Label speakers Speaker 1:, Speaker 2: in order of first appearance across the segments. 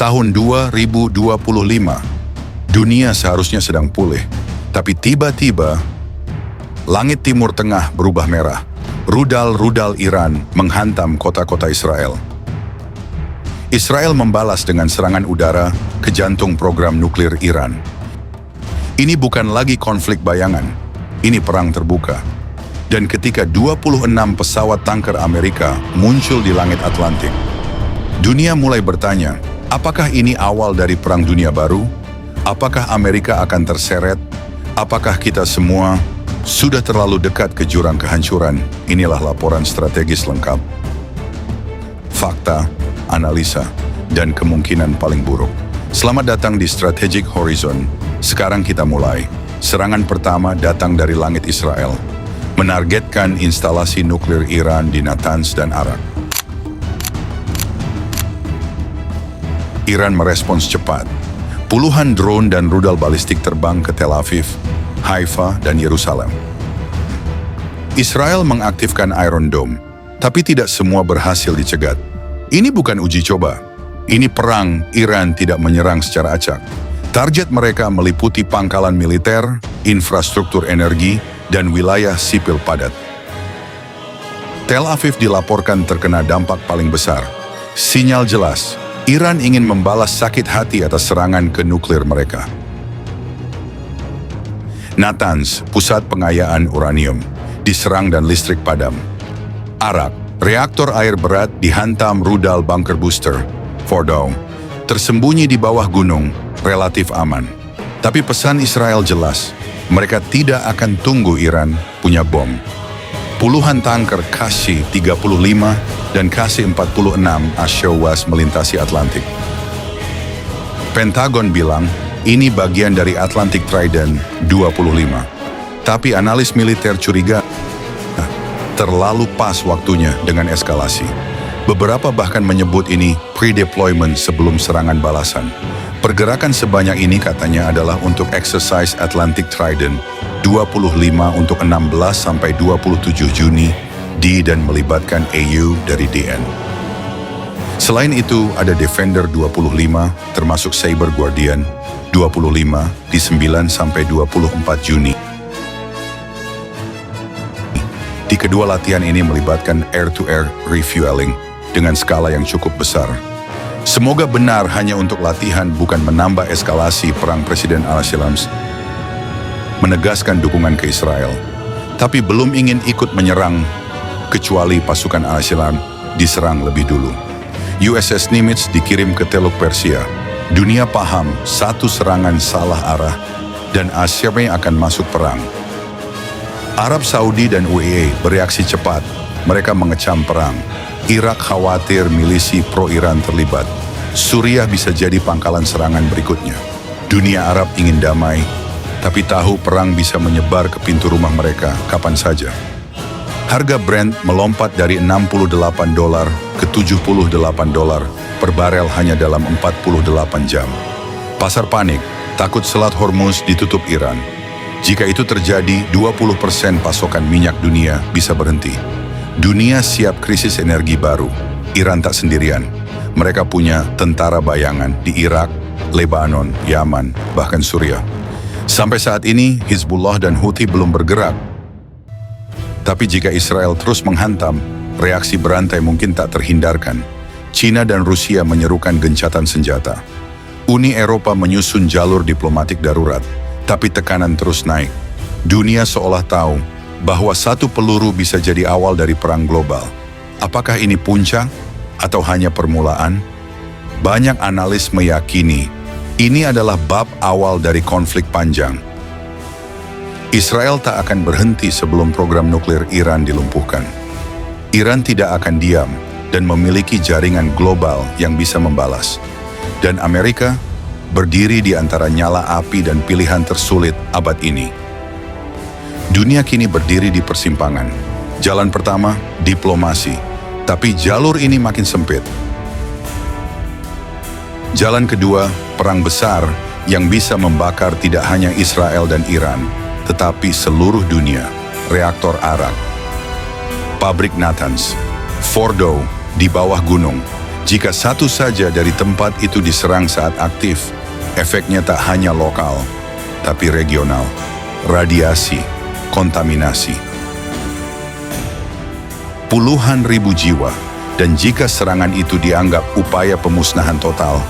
Speaker 1: tahun 2025, dunia seharusnya sedang pulih. Tapi tiba-tiba, langit Timur Tengah berubah merah. Rudal-rudal Iran menghantam kota-kota Israel. Israel membalas dengan serangan udara ke jantung program nuklir Iran. Ini bukan lagi konflik bayangan, ini perang terbuka. Dan ketika 26 pesawat tanker Amerika muncul di langit Atlantik, dunia mulai bertanya, apakah ini awal dari Perang Dunia Baru? Apakah Amerika akan terseret? Apakah kita semua sudah terlalu dekat ke jurang kehancuran? Inilah laporan strategis lengkap. Fakta, analisa, dan kemungkinan paling buruk. Selamat datang di Strategic Horizon. Sekarang kita mulai. Serangan pertama datang dari langit Israel, menargetkan instalasi nuklir Iran di Natanz dan Arak. Iran merespons cepat. Puluhan drone dan rudal balistik terbang ke Tel Aviv, Haifa, dan Yerusalem. Israel mengaktifkan Iron Dome, tapi tidak semua berhasil dicegat. Ini bukan uji coba. Ini perang. Iran tidak menyerang secara acak. Target mereka meliputi pangkalan militer, infrastruktur energi, dan wilayah sipil padat. Tel Aviv dilaporkan terkena dampak paling besar. Sinyal jelas, Iran ingin membalas sakit hati atas serangan ke nuklir mereka. Natanz, pusat pengayaan uranium, diserang dan listrik padam. Arak, reaktor air berat dihantam rudal bunker booster. Fordow, tersembunyi di bawah gunung, relatif aman. Tapi pesan Israel jelas, mereka tidak akan tunggu Iran punya bom. Puluhan tanker KC-35 dan KC-46 Ashowas melintasi Atlantik. Pentagon bilang ini bagian dari Atlantic Trident 25. Tapi analis militer curiga terlalu pas waktunya dengan eskalasi. Beberapa bahkan menyebut ini pre-deployment sebelum serangan balasan. Pergerakan sebanyak ini katanya adalah untuk exercise Atlantic Trident 25 untuk 16 sampai 27 Juni di dan melibatkan AU dari DN. Selain itu, ada Defender 25 termasuk Saber Guardian 25 di 9 sampai 24 Juni. Di kedua latihan ini melibatkan air-to-air refueling dengan skala yang cukup besar. Semoga benar hanya untuk latihan, bukan menambah eskalasi perang. Presiden al-Salam menegaskan dukungan ke Israel, tapi belum ingin ikut menyerang kecuali pasukan al-Salam diserang lebih dulu. USS Nimitz dikirim ke Teluk Persia. Dunia paham satu serangan salah arah dan Asyria akan masuk perang. Arab Saudi dan UAE bereaksi cepat. Mereka mengecam perang. Irak khawatir milisi pro-Iran terlibat. Suriah bisa jadi pangkalan serangan berikutnya. Dunia Arab ingin damai, tapi tahu perang bisa menyebar ke pintu rumah mereka kapan saja. Harga Brent melompat dari $68 ke $78 per barel hanya dalam 48 jam. Pasar panik, takut Selat Hormuz ditutup Iran. Jika itu terjadi, 20% pasokan minyak dunia bisa berhenti. Dunia siap krisis energi baru. Iran tak sendirian. Mereka punya tentara bayangan di Irak, Lebanon, Yaman, bahkan Suriah. Sampai saat ini, Hizbullah dan Houthi belum bergerak. Tapi jika Israel terus menghantam, reaksi berantai mungkin tak terhindarkan. China dan Rusia menyerukan gencatan senjata. Uni Eropa menyusun jalur diplomatik darurat, tapi tekanan terus naik. Dunia seolah tahu bahwa satu peluru bisa jadi awal dari perang global. Apakah ini puncak atau hanya permulaan? Banyak analis meyakini ini adalah bab awal dari konflik panjang. Israel tak akan berhenti sebelum program nuklir Iran dilumpuhkan. Iran tidak akan diam dan memiliki jaringan global yang bisa membalas. Dan Amerika berdiri di antara nyala api dan pilihan tersulit abad ini. Dunia kini berdiri di persimpangan. Jalan pertama, diplomasi. Tapi jalur ini makin sempit. Jalan kedua, perang besar yang bisa membakar tidak hanya Israel dan Iran, tetapi seluruh dunia. Reaktor Arak, pabrik Natanz, Fordow di bawah gunung, Jika satu saja dari tempat itu diserang saat aktif, efeknya tak hanya lokal, tapi regional, radiasi, kontaminasi. Puluhan ribu jiwa, dan jika serangan itu dianggap upaya pemusnahan total,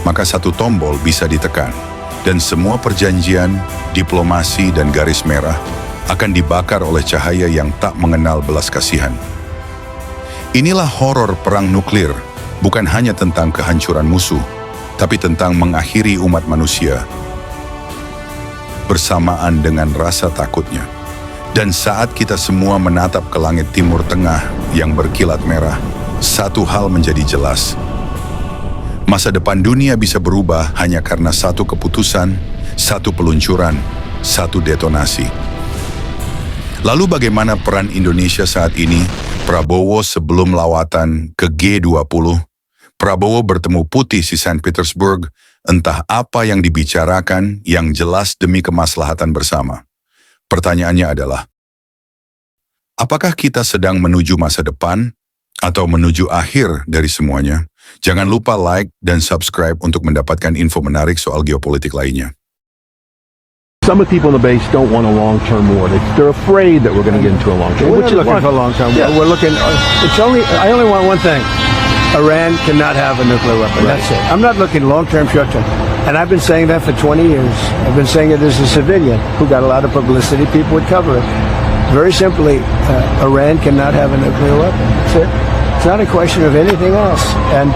Speaker 1: maka satu tombol bisa ditekan, dan semua perjanjian, diplomasi, dan garis merah akan dibakar oleh cahaya yang tak mengenal belas kasihan. Inilah horor perang nuklir, bukan hanya tentang kehancuran musuh, tapi tentang mengakhiri umat manusia bersamaan dengan rasa takutnya. Dan saat kita semua menatap ke langit Timur Tengah yang berkilat merah, satu hal menjadi jelas. Masa depan dunia bisa berubah hanya karena satu keputusan, satu peluncuran, satu detonasi. Lalu bagaimana peran Indonesia saat ini? Prabowo sebelum lawatan ke G20, Prabowo bertemu Putih di St. Petersburg, entah apa yang dibicarakan yang jelas demi kemaslahatan bersama. Pertanyaannya adalah, apakah kita sedang menuju masa depan atau menuju akhir dari semuanya? Jangan lupa like dan subscribe untuk mendapatkan info menarik soal geopolitik lainnya.
Speaker 2: Some of the people in the base don't want a long-term war. They're afraid that we're going to get into a long-term war.
Speaker 3: What you looking for a long-term war?
Speaker 2: Yeah.
Speaker 3: We're looking. I only want one thing. Iran cannot have a nuclear weapon.
Speaker 2: Right.
Speaker 3: That's it. I'm not looking long-term, short-term. And I've been saying that for 20 years. I've been saying it as a civilian who got a lot of publicity. People would cover it. Very simply, Iran cannot have a nuclear weapon. That's it. It's not a question of anything else. And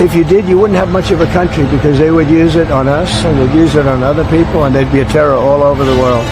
Speaker 3: if you did, you wouldn't have much of a country because they would use it on us and they'd use it on other people and they'd be a terror all over the world.